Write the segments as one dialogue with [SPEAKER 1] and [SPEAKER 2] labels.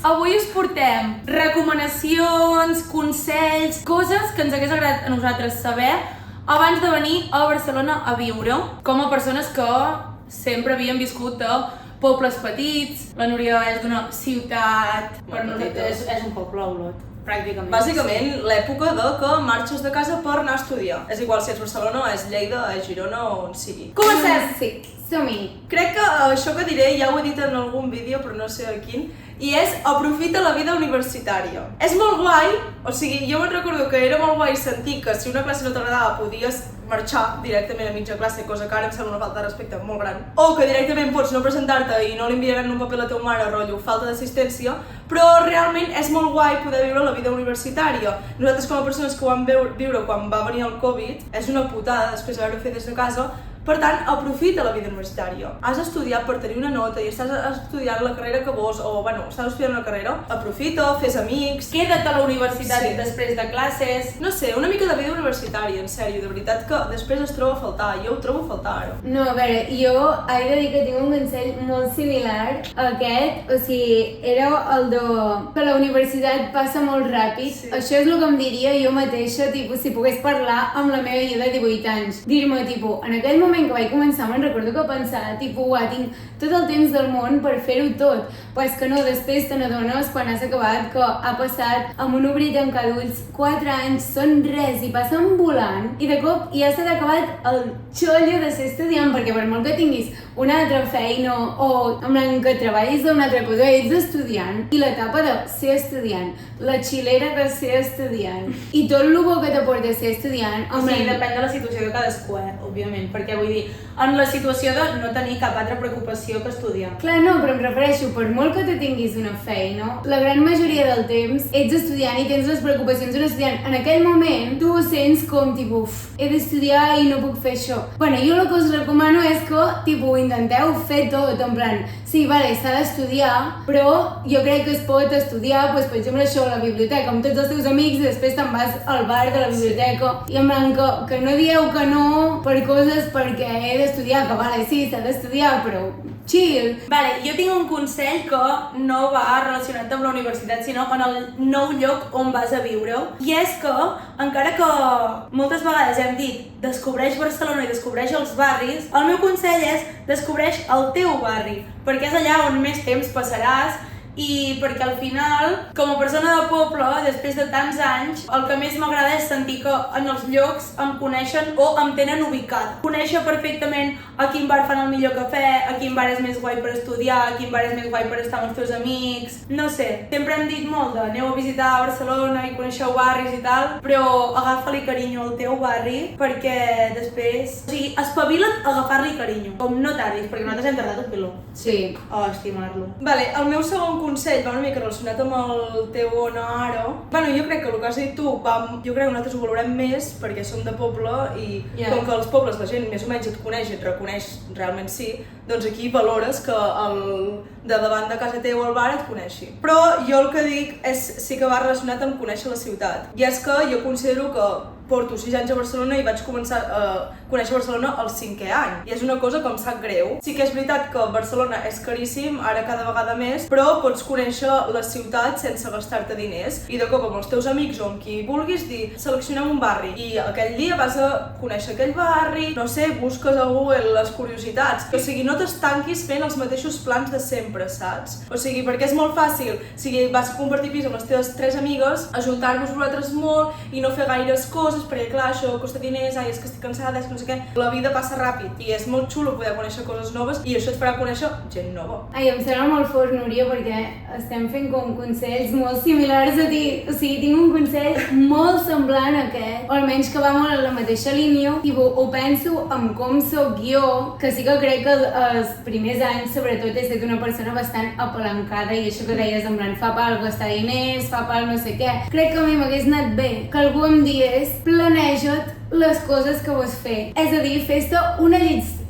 [SPEAKER 1] Avui us portem recomanacions, consells, coses que ens hagués agradat a nosaltres saber abans de venir a Barcelona a viure, com a persones que sempre havien viscut a pobles petits. La Núria és d'una ciutat, per nosaltres és un poble, Olot, pràcticament.
[SPEAKER 2] Bàsicament, l'època de que marxes de casa per anar a estudiar. És igual si és Barcelona, és Lleida, és Girona o on sigui.
[SPEAKER 1] Comencem!
[SPEAKER 3] Sí, som-hi.
[SPEAKER 2] Crec que això que diré ja ho he dit en algun vídeo, però no sé a quin, i és aprofita la vida universitària. És molt guai, o sigui, jo me'n recordo que era molt guai sentir que si una classe no t'agradava podies marxar directament a mitja classe, cosa que ara em sembla una falta de respecte molt gran. O que directament pots no presentar-te i no li enviaran un paper a la teva mare, rotllo, falta d'assistència, però realment és molt guai poder viure la vida universitària. Nosaltres com a persones que ho vam viure quan va venir el Covid, és una putada després d'haver-ho fet des de casa. Per tant, aprofita la vida universitària. Has estudiat per tenir una nota i estàs estudiant la carrera que vols, o bueno, estàs estudiant una carrera, aprofita, fes amics.
[SPEAKER 1] Queda't a la universitat després de classes.
[SPEAKER 2] No sé, una mica de vida universitària, en sèrio, de veritat que després es troba a faltar, jo ho trobo a faltar ara.
[SPEAKER 3] No, a veure, jo he de dir que tinc un consell molt similar a aquest, o sigui, era el de que la universitat passa molt ràpid.
[SPEAKER 2] Sí.
[SPEAKER 3] Això és el que em diria jo mateixa, tipus, si pogués parlar amb la meva jo de 18 anys. Dir-me, tipus, en aquell moment que vaig començar me'n recordo que pensava, tipus, tinc tot el temps del món per fer-ho tot. Però és que no, després te n'adones quan has acabat que ha passat amb un obrir i tancar d'ulls 4 anys, són res i passen volant i de cop ja s'ha acabat el xollo de ser estudiant, perquè per molt que tinguis una altra feina o en què treballis d'una altra cosa, ets estudiant i l'etapa de ser estudiant, la xilera de ser estudiant i tot el bo que t'aporta ser estudiant,
[SPEAKER 1] O sigui, depèn de la situació de cadascú, òbviament, perquè vull dir, en la situació de no tenir cap altra preocupació que estudiar.
[SPEAKER 3] Clar, no, però em refereixo, per molt que tu tinguis una feina, la gran majoria del temps ets estudiant i tens les preocupacions d'un estudiant. En aquell moment, tu ho sents com, tipus, he d'estudiar i no puc fer això. Bueno, jo el que us recomano és que, tipus, intenteu fer tot, en plan, sí, vale, s'ha d'estudiar, però jo crec que es pot estudiar, doncs, per exemple, això, a la biblioteca, amb tots els teus amics, i després te'n vas al bar de la biblioteca, i en plan, que no dieu que no per coses perquè he d'estudiar, que vale, sí, s'ha d'estudiar, però chill.
[SPEAKER 1] Vale, jo tinc un consell que no va relacionat amb la universitat, sinó en el nou lloc on vas a viure. I és que, encara que moltes vegades hem dit descobreix Barcelona i descobreix els barris, el meu consell és descobreix el teu barri, perquè és allà on més temps passaràs i perquè al final, com a persona de poble, després de tants anys, el que més m'agrada és sentir que en els llocs em coneixen o em tenen ubicada. Conèixer perfectament a quin bar fan el millor cafè, a quin bar és més guai per estudiar, a quin bar és més guai per estar amb els teus amics. No sé, sempre hem dit molt de aneu a visitar Barcelona i coneixeu barris i tal, però agafa-li carinyo al teu barri perquè després... O sigui, espavila't a agafar-li carinyo, com no tardis, perquè nosaltres hem tardat un piló.
[SPEAKER 3] Sí.
[SPEAKER 1] A estimar-lo.
[SPEAKER 2] Vale, el meu segon consell va una mica relacionat amb el teu on ara. Bueno, jo crec que el que has dit tu, jo crec que nosaltres ho valorem més perquè som de poble i com que als pobles la gent més o menys et coneix i et reconeix, realment sí, doncs aquí valores que el de davant de casa teva al bar et coneixi. Però jo el que dic és sí que va relacionat amb conèixer la ciutat. I és que jo considero que porto 6 anys a Barcelona i vaig començar a conèixer Barcelona al 5è any. I és una cosa que em sap greu. Sí que és veritat que Barcelona és caríssim, ara cada vegada més, però pots conèixer la ciutat sense gastar-te diners. I de cop amb els teus amics o amb qui vulguis dir, seleccionem un barri. I aquell dia vas a conèixer aquell barri, no sé, busques a Google les curiositats. O sigui, no t'estanquis fent els mateixos plans de sempre, saps? O sigui, perquè és molt fàcil. Si vas a compartir pis amb les teves 3 amigues, ajuntar-vos vosaltres molt i no fer gaires coses, perquè clar, això costa diners, és que estic cansada, és que no sé què. La vida passa ràpid i és molt xulo poder conèixer coses noves i això et farà conèixer gent nova.
[SPEAKER 3] Ai, em sembla molt fort, Núria, perquè estem fent com consells molt similars a ti. O sigui, tinc un consell molt semblant a aquest, o almenys que va molt en la mateixa línia. Tipo, ho penso en com soc jo, que sí que crec que els primers anys, sobretot, he estat una persona bastant apalancada i això que deies, en plan, fa pal gastar diners, fa pal no sé què. Crec que a mi m'hagués anat bé que algú em digués planeja't les coses que vols fer. És a dir, fes-te una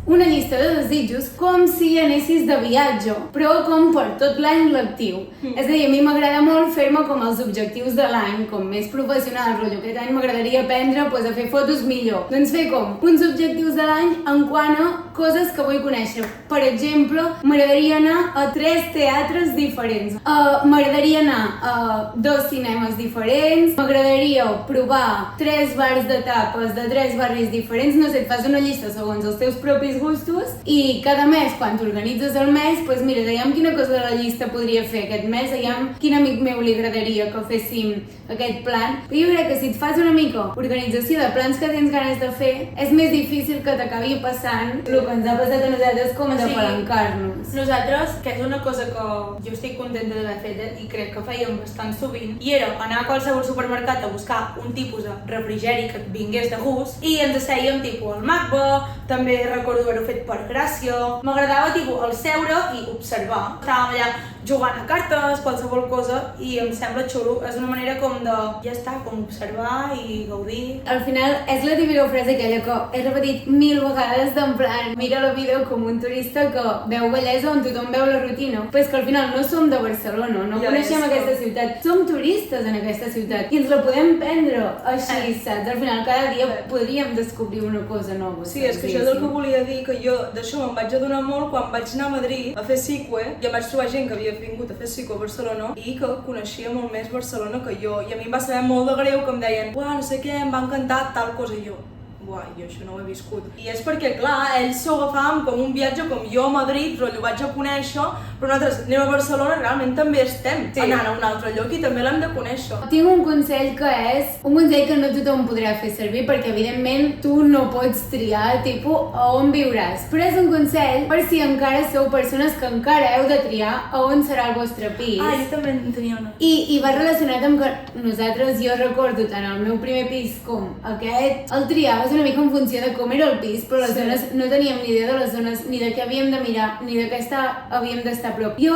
[SPEAKER 3] una llista de desitjos com si anessis de viatge, però com per tot l'any lectiu. És a dir, a mi m'agrada molt fer-me com els objectius de l'any, com més professional, rotllo. Aquest any m'agradaria aprendre pues, a fer fotos millor. Doncs fer com uns objectius de l'any en quant a coses que vull conèixer. Per exemple, m'agradaria anar a 3 teatres diferents. M'agradaria anar a 2 cinemes diferents. M'agradaria provar 3 bars de tapes de 3 barris diferents. No sé, et fas una llista segons els teus propis gustos i cada mes, quan t'organitzes el mes, doncs mira, dèiem quina cosa de la llista podria fer aquest mes, dèiem quin amic meu li agradaria que féssim aquest plan. Però jo crec que si et fas una mica organització de plans que tens ganes de fer, és més difícil que t'acabi passant el que ens ha passat a nosaltres com de palancar-nos.
[SPEAKER 1] Nosaltres, que és una cosa que jo estic contenta d'haver fet i crec que fèiem bastant sovint, i era anar a qualsevol supermercat a buscar un tipus de refrigeri que et vingués de gust i ens assèiem tipus al Macba, també recordo haver-ho fet per gràcia. M'agradava tipus el seure i observar. Estàvem allà jugant a cartes, qualsevol cosa, i em sembla xulo. És una manera com de, ja està, com observar i gaudir.
[SPEAKER 3] Al final és la típica frase aquella que he repetit 1000 vegades d'en plan, mira la vida com un turista que veu bellesa on tothom veu la rutina. Però és que al final no som de Barcelona, no coneixem aquesta ciutat, som turistes en aquesta ciutat i ens la podem prendre així, saps? Al final cada dia podríem descobrir una cosa nova.
[SPEAKER 2] Sí, és que això és el que volia dir, que jo d'això me'n vaig adonar molt quan vaig anar a Madrid a fer psique i em vaig trobar gent que havia vingut a fer psico a Barcelona i que coneixia molt més Barcelona que jo, i a mi em va saber molt de greu que em deien no sé què, em va encantar tal cosa, i jo jo això no ho he viscut. I és perquè, clar, ells s'ho agafaven com un viatge com jo a Madrid, rotllo, vaig a conèixer, però nosaltres anem a Barcelona, realment també estem anant a un altre lloc i també l'hem de conèixer.
[SPEAKER 3] Tinc un consell que és un consell que no tothom podrà fer servir perquè, evidentment, tu no pots triar, tipus, a on viuràs. Però és un consell per si encara sou persones que encara heu de triar a on serà el vostre pis.
[SPEAKER 1] Jo també en tenia una.
[SPEAKER 3] I va relacionat amb que nosaltres, jo recordo tant el meu primer pis com aquest, el triaves una mica en funció de com era el pis, però les zones no teníem ni idea de les zones, ni de què havíem de mirar, ni de què havíem d'estar a prop. Jo,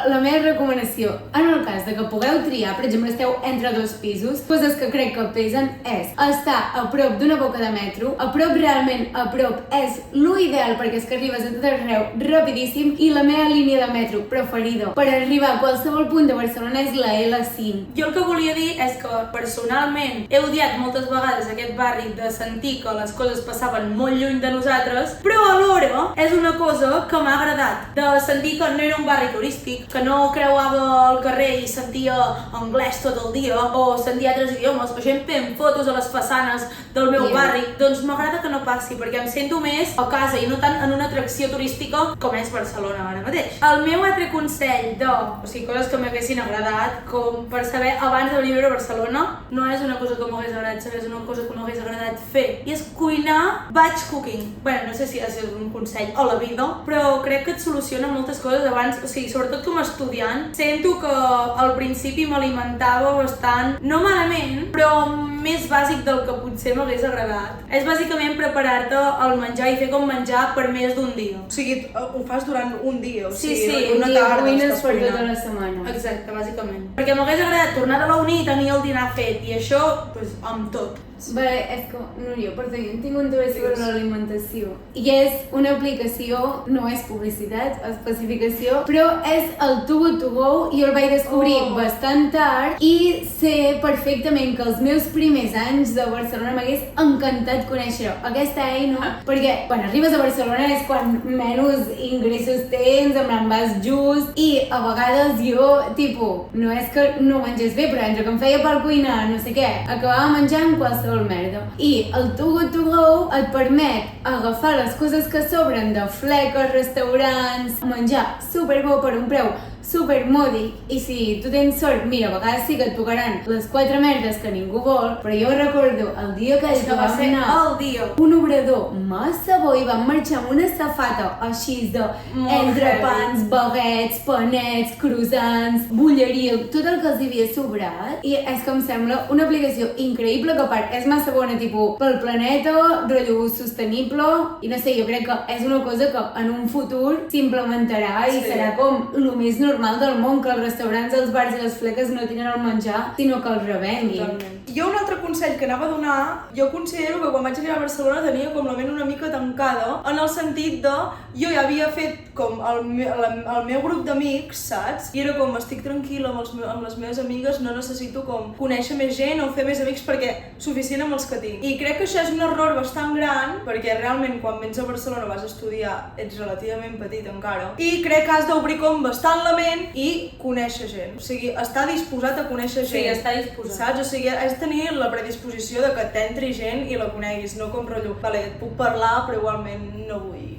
[SPEAKER 3] la meva recomanació, en el cas de que pugueu triar, per exemple, esteu entre 2 pisos, coses que crec que pesen és estar a prop d'una boca de metro, a prop realment, a prop és lo ideal perquè és que arribes a tot arreu rapidíssim, i la meva línia de metro preferida per arribar a qualsevol punt de Barcelona és la L5.
[SPEAKER 1] Jo el que volia dir és que personalment he odiat moltes vegades aquest barri de sentir que les coses passaven molt lluny de nosaltres, però alhora és una cosa que m'ha agradat, de sentir que no era un barri turístic, que no creuava el carrer i sentia anglès tot el dia, o sentia altres idiomes, o gent fent fotos a les façanes del meu barri. Doncs m'agrada que no passi, perquè em sento més a casa i no tant en una atracció turística com és Barcelona ara mateix. El meu altre consell coses que m'haguessin agradat, com per saber abans de venir a viure a Barcelona, no és una cosa que m'hagués agradat saber, és una cosa que m'hagués agradat fer, i és cuinar batch cooking. No sé si és un consell a la vida, però crec que et soluciona moltes coses abans, sobretot com a estudiant. Sento que al principi m'alimentava bastant, no malament, però més bàsic del que potser m'hagués agradat. És bàsicament preparar-te el menjar i fer com menjar per més d'un dia.
[SPEAKER 2] O sigui, ho fas durant un dia,
[SPEAKER 3] una tarda cuines per tota la setmana.
[SPEAKER 1] Exacte, bàsicament. Perquè m'hagués agradat tornar de la uni i tenir el dinar fet, i això, amb tot.
[SPEAKER 3] Vale, és que, Núria, perdó, jo tinc un dubte sobre l'alimentació. I és una aplicació, no és publicitat, especificació, però és el Too Good To Go, i jo el vaig descobrir bastant tard, i sé perfectament que els meus primers anys de Barcelona m'hagués encantat conèixer aquesta eina, perquè quan arribes a Barcelona és quan menys ingressos tens, amb l'envàs just, i a vegades jo, no és que no mengés bé, però entre que em feia per cuinar, no sé què, acabava menjant qualsevol merda. I el Too Good To Go et permet agafar les coses que sobren de fleques, restaurants, menjar superbo per un preu supermòdic, i si tu tens sort, mira, a vegades sí que et tocaran les 4 merdes que ningú vol, però jo recordo el dia que
[SPEAKER 1] va ser el dia.
[SPEAKER 3] Un obrador massa bo i vam marxar amb una safata així de entrepans, baguets, panets, croissants, bulleria, tot el que els havia sobrat, i és que em sembla una aplicació increïble, que a part és massa bona, pel planeta, rotllo sostenible, i no sé, jo crec que és una cosa que en un futur s'implementarà i serà com el més normal normal del món que els restaurants, els bars i les fleques no tenen el menjar, sinó que els revenguin.
[SPEAKER 2] Totalment. Jo un altre consell que anava a donar, jo considero que quan vaig arribar a Barcelona tenia com la ment una mica tancada, en el sentit de, jo ja havia fet com el meu grup d'amics, saps? I era com, estic tranquil·la amb les meves amigues, no necessito com conèixer més gent o fer més amics perquè suficient amb els que tinc. I crec que això és un error bastant gran, perquè realment quan vens a Barcelona vas a estudiar, ets relativament petit encara, i crec que has d'obrir com bastant la ment i conèixer gent. O sigui, estar disposat a conèixer gent.
[SPEAKER 1] Sí, estar disposat.
[SPEAKER 2] Saps? O sigui, has de tenir la predisposició de que t'entri gent i la coneguis, no com rotllo, vale, et puc parlar però igualment no vull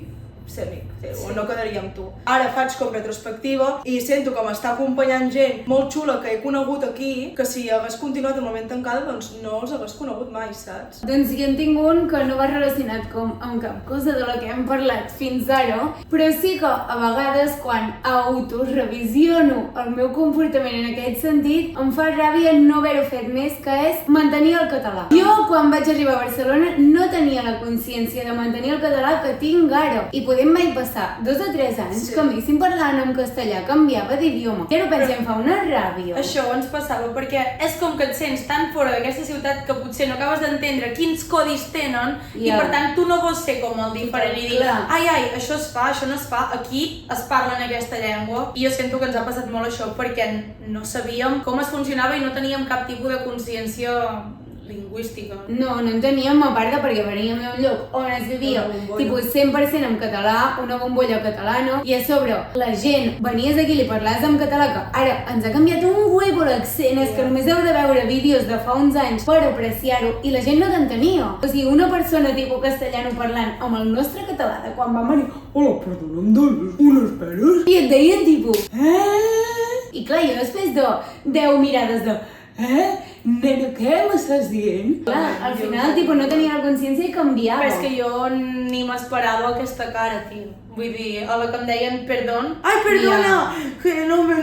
[SPEAKER 2] ser amic teu, o no quedaria amb tu. Ara faig com retrospectiva i sento que m'està acompanyant gent molt xula que he conegut aquí, que si hagués continuat amb la ment tancada, doncs no els hagués conegut mai, saps?
[SPEAKER 3] Doncs jo en tinc un que no va relacionat com amb cap cosa de la que hem parlat fins ara, però sí que a vegades quan autorevisiono el meu comportament en aquest sentit, em fa ràbia no haver-ho fet més, que és mantenir el català. Jo, quan vaig arribar a Barcelona, no tenia la consciència de mantenir el català que tinc ara. I podem mai passar 2 o 3 anys que a mi, si em parlaven en castellà, canviava d'idioma. I ara penso, em fa una ràbia.
[SPEAKER 1] Això ens passava perquè és com que et sents tan fora d'aquesta ciutat que potser no acabes d'entendre quins codis tenen i per tant tu no vols ser com el diferent i dir ai, això es fa, això no es fa, aquí es parla en aquesta llengua. I jo sento que ens ha passat molt això perquè no sabíem com es funcionava i no teníem cap tipus de consciència lingüística.
[SPEAKER 3] No en teníem, a part de perquè veníem d'un lloc on es vivia tipus 100% en català, una bombolla catalana, i a sobre la gent, venies aquí i li parlaves en català, que ara ens ha canviat un huevo l'accent, és que només heu de veure vídeos de fa uns anys per apreciar-ho, i la gent no t'entenia. O sigui, una persona tipus castellano parlant amb el nostre català de quan vam venir, hola, perdona, em dones unes peres? I et deien tipus, I clar, jo després de 10 mirades de, nena, què m'estàs dient? Clar, al final, no tenia la consciència i canviava.
[SPEAKER 1] Però és que jo ni m'esperava aquesta cara, tio. Vull dir, a la que em deien perdón. Ai, perdona! Que no me...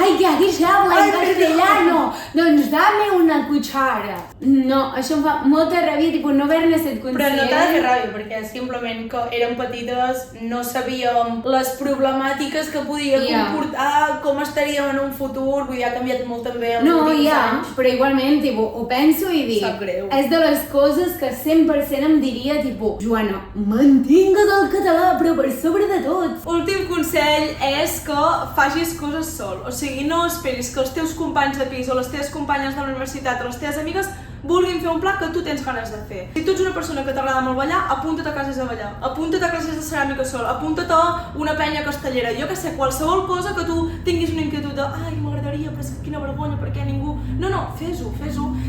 [SPEAKER 3] Ai, que aquí s'habla en castellano! Doncs dame una cuchara. No, això em fa molta ràbia, no haver-ne set conscient.
[SPEAKER 1] Però no t'ha de fer ràbia, perquè simplement que érem petites, no sabíem les problemàtiques que podia comportar, com estaríem en un futur, vull dir, ha canviat molt també els últims anys.
[SPEAKER 3] Però igualment, ho penso i dic, és de les coses que 100% em diria, Joana, mantingues el català, però per sobre de tot.
[SPEAKER 2] Últim consell és que facis coses sol. O sigui, no esperis que els teus companys de pis o les teves companyes de la universitat o les teves amigues vulguin fer un pla que tu tens ganes de fer. Si tu ets una persona que t'agrada molt ballar, apunta't a classes de ballar, apunta't a classes de ceràmica sol, apunta't a una penya castellera, jo que sé, qualsevol cosa que tu tinguis una inquietud de ai, m'agradaria, però és que quina vergonya, perquè ningú... No, fes-ho,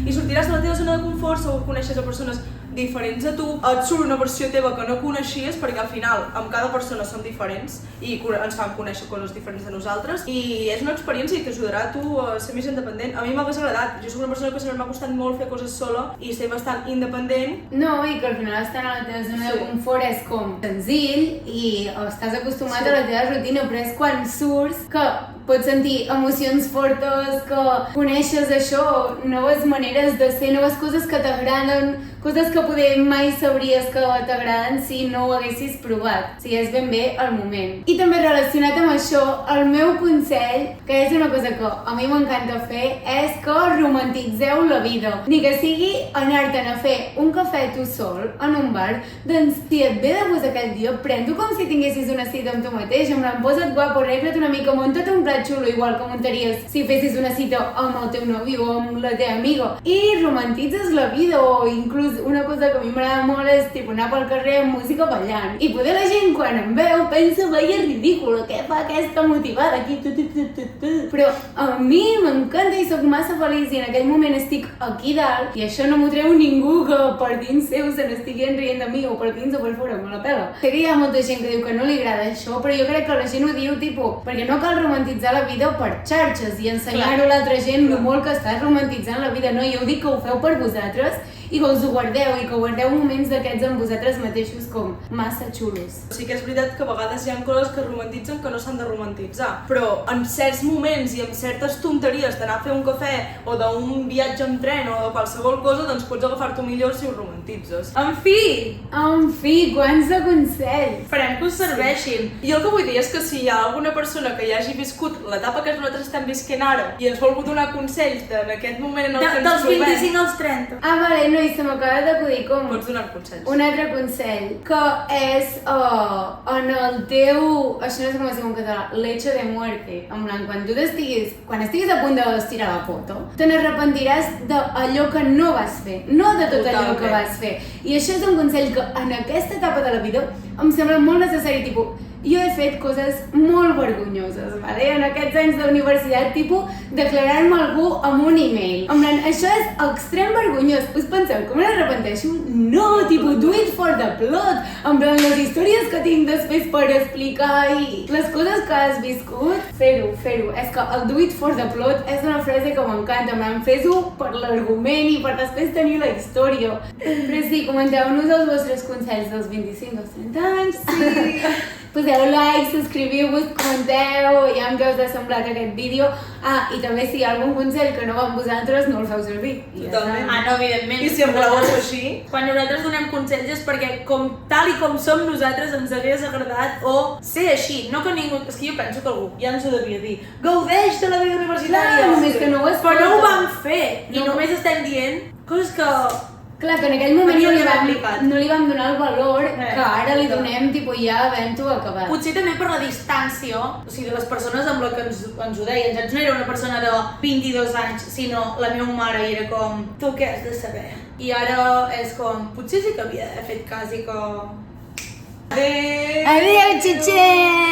[SPEAKER 2] i sortiràs de la teva zona de confort, segur que coneixes a persones diferents a tu, et surt una versió teva que no coneixies, perquè al final amb cada persona som diferents i ens fan conèixer coses diferents de nosaltres, i és una experiència que t'ajudarà a tu a ser més independent. A mi m'ha agradat, jo soc una persona que sempre m'ha costat molt fer coses sola i ser bastant independent.
[SPEAKER 3] No, i que al final estar a la teva zona de confort és com senzill i estàs acostumat a la teva rutina, però és quan surts que pots sentir emocions fortes, que coneixes això, noves maneres de ser, noves coses que t'agraden, coses que poder mai sabries que t'agraden si no ho haguessis provat. O sigui, és ben bé el moment. I també relacionat amb això, el meu consell, que és una cosa que a mi m'encanta fer, és que romantitzeu la vida. Ni que sigui anar-te'n a fer un cafè tu sol en un bar, doncs si et ve de gust aquell dia, pren-t'ho com si tinguessis una cita amb tu mateix, en plan, posa't guapo, arregla't una mica, munta't un plat xulo, igual que muntaries si fessis una cita amb el teu nòvio o amb la teva amiga, i romantitzes la vida. O inclús una cosa que a mi m'agrada molt és anar pel carrer amb música ballant, i poder la gent quan em veu pensa veia ridícula, què fa aquesta motivada aquí, però a mi m'encanta i sóc massa feliç i en aquell moment estic aquí dalt i això no m'ho treu ningú que per dins seu se n'estiguin rient de mi o per dins o per fora, me la pela. Sé que hi ha molta gent que diu que no li agrada això, però jo crec que la gent ho diu perquè no cal romantitzar la vida per xarxes i ensenyar-ho a l'altra gent lo molt que estàs romantitzant la vida. No, jo dic que ho feu per vosaltres i que us ho guardeu i que guardeu moments d'aquests amb vosaltres mateixos com massa xulos.
[SPEAKER 2] Sí que és veritat que a vegades hi ha coses que es romantitzen que no s'han de romantitzar, però en certs moments i en certes tonteries d'anar a fer un cafè o d'un viatge en tren o de qualsevol cosa, doncs pots agafar-t'ho millor si ho romantitzes.
[SPEAKER 3] En fi, quants de consells!
[SPEAKER 1] Farem que us serveixin.
[SPEAKER 2] I el que vull dir és que si hi ha alguna persona que ja hagi viscut l'etapa que nosaltres estem visquent ara i ens vol donar consells en aquest moment en el que ens
[SPEAKER 1] Dels
[SPEAKER 2] trobem...
[SPEAKER 1] 25 als 30.
[SPEAKER 3] Ah, vale, no, i se m'acaba d'acudir com...
[SPEAKER 2] Pots donar consells.
[SPEAKER 3] Un altre consell, que és en el teu... Això no sé com es diu en català, lecho de muerte. En plan, quan estiguis a punt d'estirar la foto, te n'arrepentiràs d'allò que no vas fer, no de tot allò que vas fer. I això és un consell que en aquesta etapa de la vida em sembla molt necessari, tipus, jo he fet coses molt vergonyoses, vale? En aquests anys d'universitat, tipus, declarar-me algú amb un e-mail. En plan, això és extrem vergonyós. Us penseu que me n'arrepenteixo? No, tipus, do it for the plot. En plan, les històries que tinc després per explicar i les coses que has viscut, fer-ho. És que el do it for the plot és una frase que m'encanta. En plan, fes-ho per l'argument i per després tenir la història. Però sí, comenteu-nos els vostres consells dels 25 als 30 anys. Sí. Poseu like, subscriviu-vos, comenteu, ja què us ha semblat aquest vídeo. Ah, i també si hi ha algun consell que no va amb vosaltres, no el feu servir.
[SPEAKER 2] Totalment.
[SPEAKER 1] Ah, no, evidentment.
[SPEAKER 2] I si em voleu així...
[SPEAKER 1] Quan nosaltres donem consells és perquè tal i com som nosaltres ens hagués agradat o ser així. No que ningú... És que jo penso que algú ja ens ho devia dir. Gaudeix de la vida universitària.
[SPEAKER 3] Clar, només que no ho escolta.
[SPEAKER 1] Però no ho vam fer. I només estem dient coses que...
[SPEAKER 3] Clar, que en aquell moment no li vam donar el valor que ara li donem, tipus, ja havent-ho acabat.
[SPEAKER 1] Potser també per la distància, o sigui, de les persones amb la que ens ho deien. Ja no era una persona de 22 anys, sinó la meva mare i era com, tu què has de saber? I ara és com, potser sí que havia d'haver fet cas i que...
[SPEAKER 3] Adéu, xitxet!